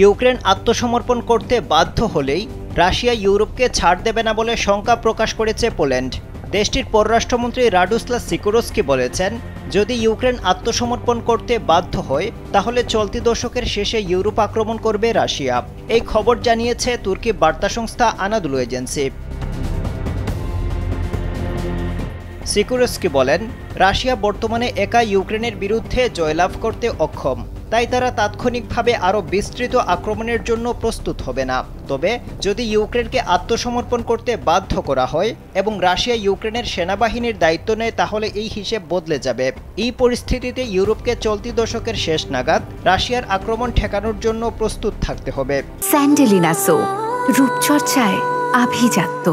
Ukraine আত্মসমর্পণ করতে বাধ্য হলেই রাশিয়া ইউরোপকে ছাড় দেবে না বলে শঙ্কা প্রকাশ করেছে পোল্যান্ড। দেশটির পররাষ্ট্রমন্ত্রী রাডুস্লাভ সিকোরস্কি বলেছেন, যদি ইউক্রেন আত্মসমর্পণ করতে বাধ্য হয় তাহলে চলতি দশকের শেষে ইউরোপ আক্রমণ করবে রাশিয়া। এই খবর জানিয়েছে তুর্কি বার্তা সংস্থা আনাদোলু এজেন্সি। সিকোরস্কি বলেন, রাশিয়া বর্তমানে একা ইউক্রেনের বিরুদ্ধে জয়লাভ করতে অক্ষম, তাই তারা তাৎক্ষণিকভাবে আরও বিস্তৃত আক্রমণের জন্য প্রস্তুত হবে না। তবে যদি ইউক্রেনকে আত্মসমর্পণ করতে বাধ্য করা হয় এবং রাশিয়া ইউক্রেনের সেনাবাহিনীর দায়িত্ব নেয় তাহলে এই হিসেব বদলে যাবে। এই পরিস্থিতিতে ইউরোপকে চলতি দশকের শেষ নাগাদ রাশিয়ার আক্রমণ ঠেকানোর জন্য প্রস্তুত থাকতে হবে। স্যান্ডেলিনা সো, রূপচর্চায় আভিজাত্য।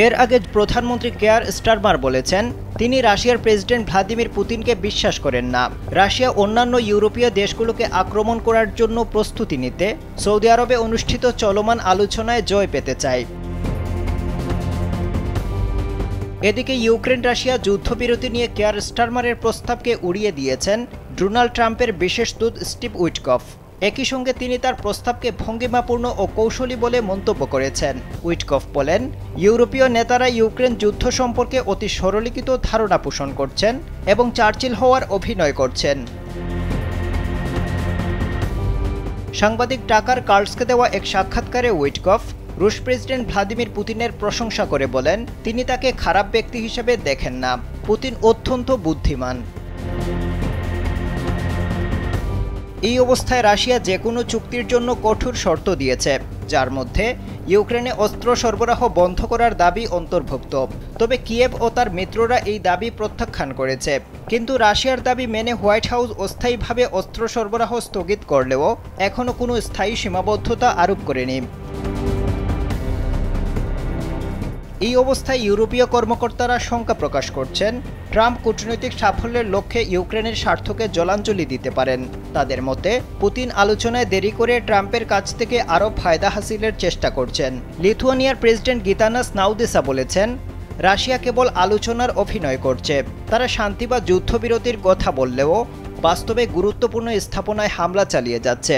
এর আগে প্রধানমন্ত্রী কেয়ার স্টারমার বলেছেন, তিনি রাশিয়ার প্রেসিডেন্ট ভ্লাদিমির পুতিনকে বিশ্বাস করেন না। রাশিয়া অন্যান্য ইউরোপীয় দেশগুলোকে আক্রমণ করার জন্য প্রস্তুতি নিতে সৌদি আরবে অনুষ্ঠিত চলমান আলোচনায় জয় পেতে চায়। এদিকে ইউক্রেন রাশিয়া যুদ্ধবিরতি নিয়ে কেয়ার স্টারমারের প্রস্তাবকে উড়িয়ে দিয়েছেন ডোনাল্ড ট্রাম্পের বিশেষ দূত স্টিভ উইটকফ। একই সঙ্গে তিনি তার প্রস্তাবকে ভঙ্গিমাপূর্ণ ও কৌশলী বলে মন্তব্য করেছেন। উইটকফ বলেন, ইউরোপীয় নেতারা ইউক্রেন যুদ্ধ সম্পর্কে অতি সরলীকৃত ধারণা পোষণ করছেন এবং চার্চিল হওয়ার অভিনয় করছেন। সাংবাদিক টাকার কার্লসকে দেওয়া এক সাক্ষাৎকারে উইটকফ রুশ প্রেসিডেন্ট ভ্লাদিমির পুতিনের প্রশংসা করে বলেন, তিনি তাকে খারাপ ব্যক্তি হিসেবে দেখেন না। পুতিন অত্যন্ত বুদ্ধিমান। এই অবস্থায় রাশিয়া যে কোনো চুক্তির জন্য কঠোর শর্ত দিয়েছে, যার মধ্যে ইউক্রেনে অস্ত্র সরবরাহ বন্ধ করার দাবি অন্তর্ভুক্ত। তবে কিয়েভ ও তার মিত্ররা এই দাবি প্রত্যাখ্যান করেছে। কিন্তু রাশিয়ার দাবি মেনে হোয়াইট হাউস অস্থায়ীভাবে অস্ত্র সরবরাহ স্থগিত করলেও এখনও কোনো স্থায়ী সীমাবদ্ধতা আরোপ করেনি। এই অবস্থায় ইউরোপীয় কর্মকর্তারা শঙ্কা প্রকাশ করছেন, ট্রাম্প কূটনৈতিক সাফল্যের লক্ষ্যে ইউক্রেনের স্বার্থকে জলাঞ্জলি দিতে পারেন। তাদের মতে, পুতিন আলোচনায় দেরি করে ট্রাম্পের কাছ থেকে আরও ফায়দা হাসিলের চেষ্টা করছেন। লিথুয়ানিয়ার প্রেসিডেন্ট গিতানাস নাউদেসা বলেছেন, রাশিয়া কেবল আলোচনার অভিনয় করছে। তারা শান্তি বা যুদ্ধবিরতির কথা বললেও বাস্তবে গুরুত্বপূর্ণ স্থাপনায় হামলা চালিয়ে যাচ্ছে।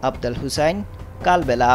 আফজাল হুসাইন, কালবেলা।